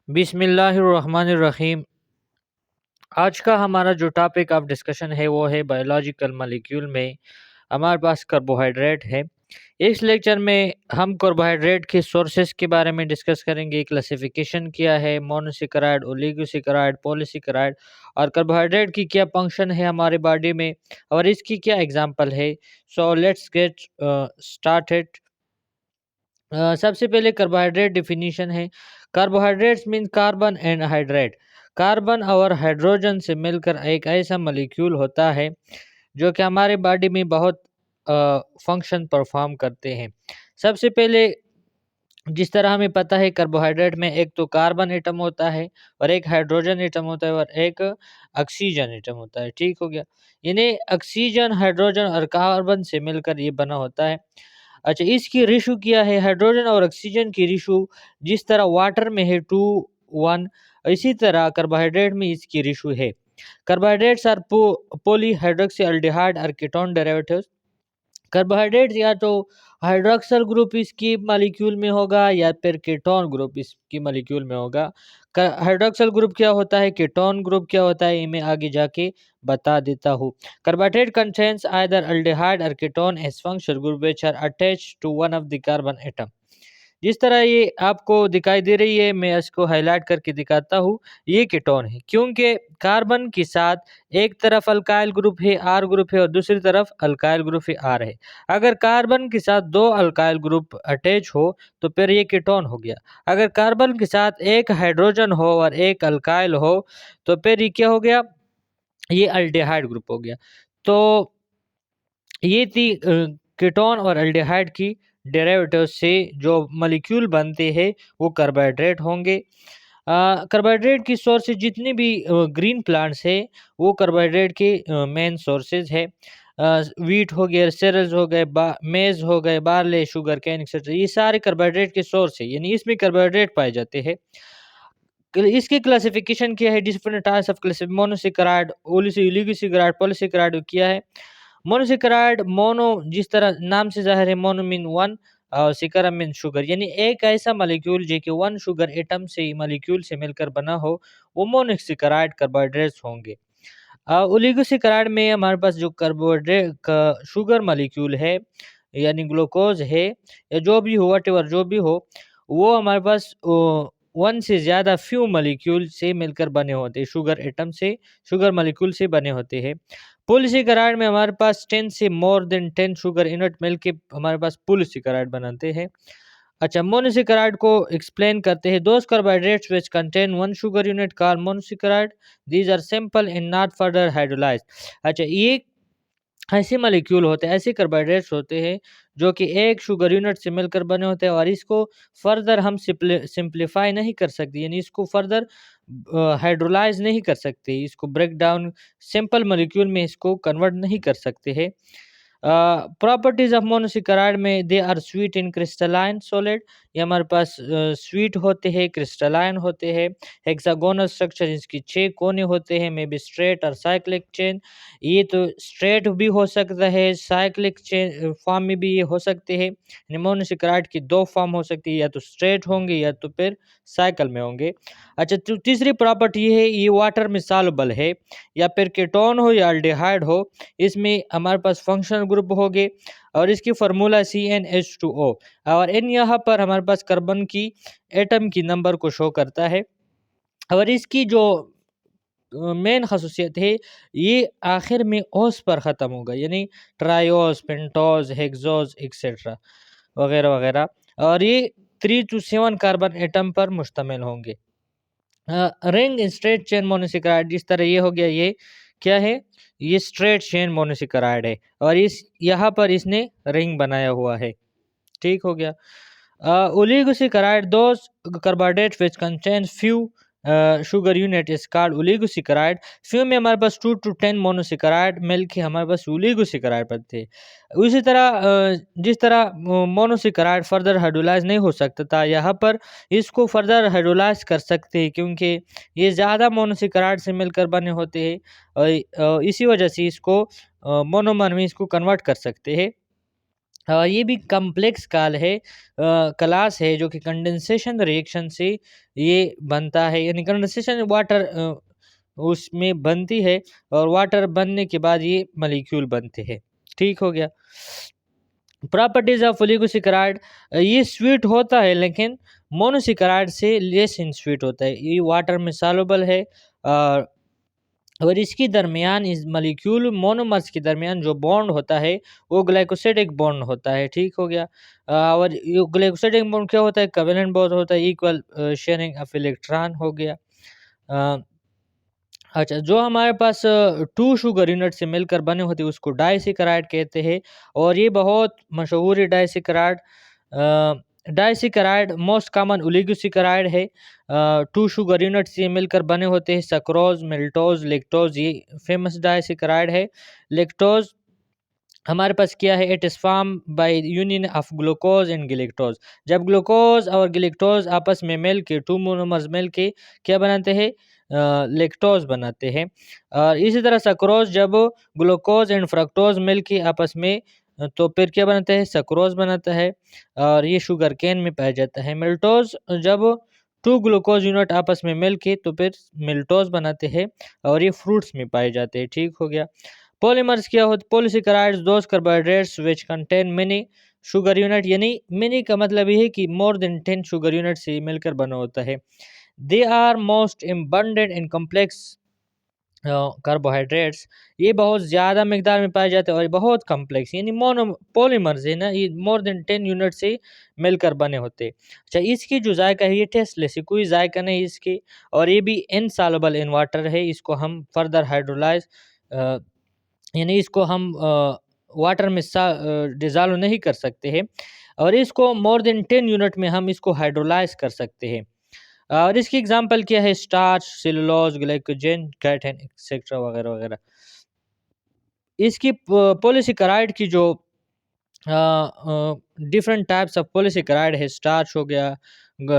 बिस्मिल्लाहिर्रहमानिर्रहीम। आज का हमारा जो टॉपिक ऑफ डिस्कशन है वो है बायोलॉजिकल मॉलिक्यूल में हमारे पास कार्बोहाइड्रेट है। इस लेक्चर में हम कार्बोहाइड्रेट के सोर्सेज के बारे में डिस्कस करेंगे, क्लासिफिकेशन क्या है, मोनोसेकेराइड, ओलिगोसेकेराइड, पॉलीसेकेराइड और कार्बोहाइड्रेट की क्या फंक्शन है हमारे बॉडी में और इसकी क्या एग्जांपल है। So let's get started. सबसे पहले कार्बोहाइड्रेट डिफिनीशन है। Carbohydrates mean carbon and hydrate. Carbon और हाइड्रोजन से मिलकर एक ऐसा मॉलिक्यूल होता है जो कि हमारे बॉडी में बहुत फंक्शन परफॉर्म करते हैं। सबसे पहले जिस तरह हमें पता है कार्बोहाइड्रेट में एक तो कार्बन एटम होता है और एक हाइड्रोजन एटम होता है और एक ऑक्सीजन एटम होता है। ठीक हो गया। इन्हें ऑक्सीजन, हाइड्रोजन और कार्बन से मिलकर ये बना होता है। अच्छा, इसकी रेशो क्या है? हाइड्रोजन और ऑक्सीजन की रेशो जिस तरह वाटर में है 2:1, इसी तरह कार्बोहाइड्रेट में इसकी रेशो है। Carbohydrates are polyhydroxy aldehyde or ketone derivatives. Carbohydrates या तो हाइड्रोक्सल ग्रुप इसकी मॉलिक्यूल में होगा या फिर कीटोन ग्रुप इसकी मॉलिक्यूल में होगा। हाइड्रोक्सल ग्रुप क्या होता है, कीटोन ग्रुप क्या होता है, ये मैं आगे जाके बता देता हूँ। Carbohydrate contains either aldehyde or ketone as functional group which are attached to one of the carbon atom. जिस तरह ये आपको दिखाई दे रही है, मैं इसको हाईलाइट करके दिखाता हूँ। ये कीटोन है क्योंकि कार्बन के साथ एक तरफ अल्काइल ग्रुप है, आर ग्रुप है, और दूसरी तरफ अल्काइल ग्रुप है, आर है। अगर कार्बन के साथ दो अल्काइल ग्रुप अटैच हो तो फिर ये कीटोन हो गया। अगर कार्बन के साथ एक हाइड्रोजन हो और एक अल्काइल हो तो फिर ये क्या हो गया? ये अल्डिहाइड ग्रुप हो गया। तो ये थी कीटोन और एल्डिहाइड की डेरिवेटिव से जो मॉलिक्यूल बनते हैं वो कार्बोहाइड्रेट होंगे। कार्बोहाइड्रेट की सोर्सेज जितनी भी ग्रीन प्लांट्स है वो कार्बोहाइड्रेट के मेन सोर्सेज है। वीट हो गया, सेरेल्स हो गए, मेज हो गए, बार्ले, शुगर कैन एक्सेट्रा, ये सारे कार्बोहाइड्रेट के सोर्स है, यानी इसमें कार्बोहाइड्रेट पाए जाते हैं। इसकी क्लासिफिकेशन क्या है? डिफरेंट टाइप्स ऑफ क्लासिफ मोनोसेकेराइड, ओलिगोसेकेराइड, पॉलीसेकेराइड क्या है? मोनोसेकेराइड, मोनो जिस तरह नाम से जाहिर है, मोनो मीन वन और सेकेरा मीन शुगर, यानी एक ऐसा मॉलिक्यूल जो कि वन शुगर एटम से मॉलिक्यूल से मिलकर बना हो वो मोनोसेकेराइड कार्बोहाइड्रेट्स होंगे। ओलिगोसेकेराइड में हमारे पास जो कार्बोहाइड्रेट का शुगर मॉलिक्यूल है यानी ग्लूकोज है या जो भी हो, वट जो भी हो, वो हमारे पास वन से ज़्यादा फ्यू मॉलिक्यूल से मिलकर बने होते हैं, शुगर एटम से, शुगर मॉलिक्यूल से बने होते हैं। पॉलीसेकेराइड में हमारे पास 10 से मोर देन 10 शुगर यूनिट मिलके हमारे पास पॉलीसेकेराइड बनाते हैं। अच्छा, मोनोसेकेराइड को एक्सप्लेन करते हैं। Those carbohydrates which contain one sugar unit called monosaccharide, these are simple and not further hydrolysed. अच्छा, ये ऐसे मॉलिक्यूल होते हैं, ऐसे कार्बोहाइड्रेट्स होते हैं जो कि एक शुगर यूनिट से मिलकर बने होते हैं और इसको फर्दर हम सिंप्लीफाई नहीं कर सकते, यानी इसको फर्दर हाइड्रोलाइज नहीं कर सकते, इसको ब्रेक डाउन सिंपल मॉलिक्यूल में इसको कन्वर्ट नहीं कर सकते हैं। प्रॉपर्टीज ऑफ मोनोसेकेराइड में they are sweet in crystalline solid, ये हमारे पास स्वीट होते हैं, क्रिस्टलाइन होते हैं। हेक्सागोनल स्ट्रक्चर, इसकी 6 कोने होते हैं, मे बी स्ट्रेट और साइक्लिक चेन, ये तो स्ट्रेट भी हो सकता है, साइक्लिक चेन फॉर्म में भी ये हो सकते हैं। मोनोसेकेराइड की 2 फॉर्म हो सकती है, या तो स्ट्रेट होंगे या तो फिर साइकिल में होंगे। अच्छा, तो तीसरी प्रॉपर्टी ये है, ये वाटर में सॉल्युबल है, या फिर कीटोन हो या अल्डिहाइड हो, इसमें हमारे पास फंक्शनल ग्रुप होंगे और इसकी फार्मूला CnH2O, और इन यहाँ पर हमारे पास कार्बन की एटम की नंबर को शो करता है। और इसकी जो मेन खसूसियत है, ये आखिर में ओस पर ख़त्म होगा, यानी ट्रायोस, पेंटोस, हेक्सोस एक्सेट्रा वगैरह वगैरह, और ये 3 to 7 कार्बन एटम पर मुश्तमिल होंगे। रिंग स्ट्रेट चेन मोनोसेकेराइड, जिस तरह ये हो गया, ये क्या है? ये स्ट्रेट चेन मोनोसेकेराइड है और इस यहाँ पर इसने रिंग बनाया हुआ है। ठीक हो गया। Oligosaccharide, those carbohydrate which contains few sugar unit is called oligosaccharide. Few में हमारे पास 2 to 10 मोनोसेकेराइड मिल के हमारे पास ओलिगोसेकेराइड बनते हैं। उसी तरह जिस तरह मोनोसेकेराइड फर्दर हाइड्रोलाइज नहीं हो सकता था, यहाँ पर इसको फर्दर हाइड्रोलाइज कर सकते हैं क्योंकि ये ज़्यादा मोनोसेकेराइड से मिलकर बने होते हैं और इसी वजह से इसको मोनोमर में इसको कन्वर्ट कर सकते हैं। ये भी कॉम्प्लेक्स क्लास है जो कि कंडेंसेशन रिएक्शन से ये बनता है, यानी कंडेंसेशन वाटर उसमें बनती है और वाटर बनने के बाद ये मॉलिक्यूल बनते हैं। ठीक हो गया। प्रॉपर्टीज ऑफ ओलिगोसेकेराइड, ये स्वीट होता है लेकिन मोनोसेकेराइड से लेस इन स्वीट होता है। ये वाटर में सॉल्युबल है और इसकी दरमियान इस मॉलिक्यूल मोनोमर्स के दरमियान जो बॉन्ड होता है वो ग्लाइकोसिडिक बॉन्ड होता है। ठीक हो गया। और ये ग्लाइकोसिडिक बॉन्ड क्या होता है? कोवेलेंट बॉन्ड होता है, इक्वल शेयरिंग ऑफ इलेक्ट्रॉन हो गया। अ, अच्छा, जो हमारे पास 2 शुगर यूनिट से मिलकर बने होते हैं उसको डाइसैकेराइड कहते हैं और ये बहुत मशहूर है disaccharide. Disaccharide most common oligosaccharide है। 2 शुगर यूनिट से मिलकर बने होते हैं, सक्रोज, मिल्टोज, लेक्टोज, ये फेमस डाइसैकेराइड है। लेक्टोज हमारे पास क्या है? It is form by union of glucose and galactose. जब ग्लूकोज और गिलेक्टोज आपस में मिल के, 2 मोनोमर्स मिल के क्या बनाते हैं? लेक्टोज बनाते हैं। और इसी तरह सक्रोज जब ग्लूकोज एंड फ्रक्टोज मिल के आपस में तो फिर क्या बनाता है? सक्रोज बनाता है और ये शुगर केन में पाया जाता है। मिल्टोज जब 2 ग्लूकोज यूनिट आपस में मिल के तो फिर मिल्टोज बनाते हैं और ये फ्रूट्स में पाए जाते हैं। ठीक हो गया। पॉलीमर्स क्या होते? Polysaccharides those carbohydrates which contain many sugar unit, यानी मेनी का मतलब ये है कि मोर देन 10 शुगर यूनिट से मिलकर बना होता है। They are most abundant in complex carbohydrates, ये बहुत ज़्यादा मिकदार में पाए जाते हैं और ये बहुत कॉम्प्लेक्स, यानी मोनो पॉलीमर्स है ना, ये मोर देन 10 यूनिट से मिलकर बने होते हैं। अच्छा, इसकी जो जायका है ये टेस्टलेस है, कोई जायका नहीं इसकी और ये भी इनसॉल्युबल इन वाटर है। इसको हम फर्दर हाइड्रोलाइज यानी इसको हम वाटर में डिज़ोल्व नहीं कर सकते हैं और इसको मोर देन 10 यूनिट में हम इसको हाइड्रोलाइज कर सकते हैं। और इसकी एग्जांपल क्या है? Starch, cellulose, glycogen, ketone etcetera वगैरह वगैरह। इसकी पॉलीसेकेराइड की जो डिफरेंट टाइप्स ऑफ पॉलीसेकेराइड है, स्टार्च हो गया,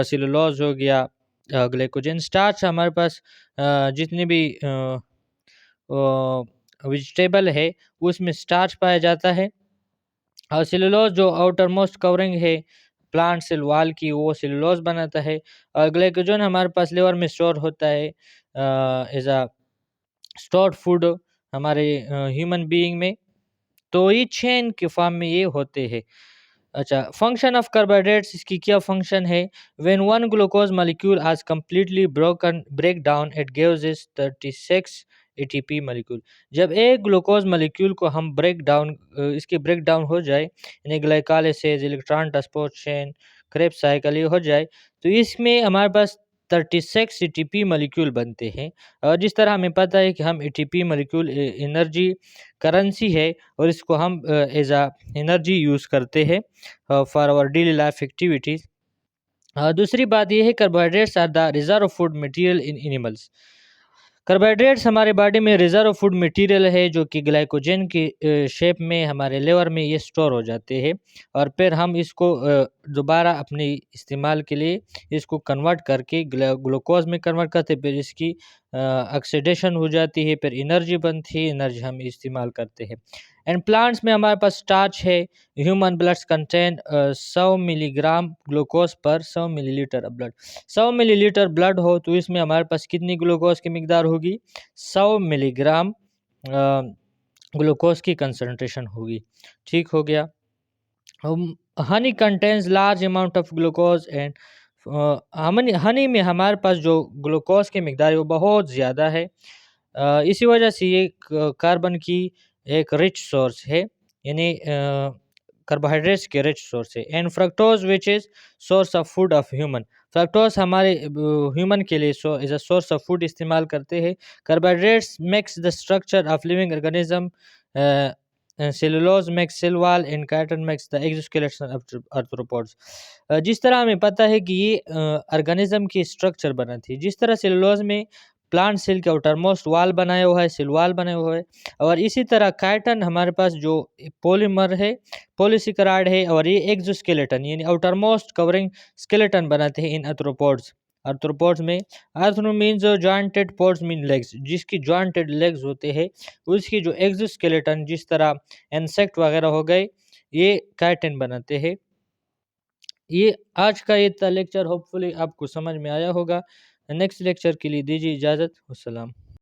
सेलुलोज हो गया, ग्लाइकोजन। स्टार्च हमारे पास जितने भी वेजिटेबल है उसमें स्टार्च पाया जाता है और सेलुलोज जो आउटर मोस्ट कवरिंग है प्लांट सेल वाल की, वो सेलुलोज बनाता है। और ग्लाइकोजन हमारे पास लिवर में स्टोर होता है एज अ स्टोर्ड फूड हमारे ह्यूमन बीइंग में। तो ये चेन के फॉर्म में ये होते हैं। अच्छा, फंक्शन ऑफ कार्बोहाइड्रेट्स, इसकी क्या फंक्शन है? व्हेन वन ग्लूकोज मॉलिक्यूल आज completely broken break down it gives us 36 ATP molecule. जब एक ग्लूकोज मॉलिक्यूल को हम ब्रेक डाउन इसकी ब्रेक डाउन हो जाए, यानी glycolysis, electron transport chain, Krebs cycle ये हो जाए, तो इसमें हमारे पास 36 एटीपी मॉलिक्यूल बनते हैं। और जिस तरह हमें पता है कि हम एटीपी मॉलिक्यूल एनर्जी करेंसी है और इसको हम एज अ एनर्जी यूज़ करते हैं for our daily life activities. दूसरी बात यह है, carbohydrates are the reserve food material in animals. Carbohydrates हमारे बॉडी में रिजर्व फूड मटेरियल है जो कि ग्लाइकोजन की शेप में हमारे लिवर में ये स्टोर हो जाते हैं और फिर हम इसको दोबारा अपने इस्तेमाल के लिए इसको कन्वर्ट करके ग्लूकोज में कन्वर्ट करते हैं, फिर इसकी ऑक्सीडेशन हो जाती है, फिर एनर्जी बनती है, एनर्जी हम इस्तेमाल करते हैं। एंड प्लांट्स में हमारे पास स्टार्च है। Human bloods contain 100 milligram glucose पर 100 मिलीलीटर ब्लड। 100 मिलीलीटर ब्लड हो तो इसमें हमारे पास कितनी ग्लूकोज की मिकदार होगी? 100 मिलीग्राम ग्लूकोज की कंसंट्रेशन होगी। ठीक हो गया। Honey contains large amount of glucose and honey में हमारे पास जो ग्लूकोज की मिकदार है वो बहुत ज़्यादा है। इसी वजह से ये कार्बन की एक रिच सोर्स है, यानी कार्बोहाइड्रेट्स के रिच सोर्स है। And fructose which is source of food of human. Fructose हमारे ह्यूमन के लिए as a source of food इस्तेमाल करते हैं। Carbohydrates makes the structure of living organism, cellulose makes cell wall and chitin makes the exoskeleton of arthropods. जिस तरह हमें पता है कि ये ऑर्गेनिज्म की स्ट्रक्चर बनाती है, जिस तरह सेलुलोज में प्लांट सेल के आउटर मोस्ट वाल बनाया हुआ है, सेल वाल बनाया हुआ है, और इसी तरह काइटिन हमारे पास जो पॉलीमर है, पॉलीसेकेराइड है, और ये एक्सोस्केलेटन यानी आउटर मोस्ट कवरिंग स्केलेटन बनाते हैं इन आर्थ्रोपोड्स। आर्थ्रोपोड्स में arthro means jointed, pods mean legs, जिसकी जॉइंटेड लेग्स होते हैं उसकी जो एक्सोस्केलेटन, जिस तरह इंसेक्ट वगैरह हो गए, ये काइटिन बनाते हैं। ये आज का ये था लेक्चर, होपफुली आपको समझ में आया होगा। नेक्स्ट लेक्चर के लिए दीजिए इजाज़त। अस्सलाम।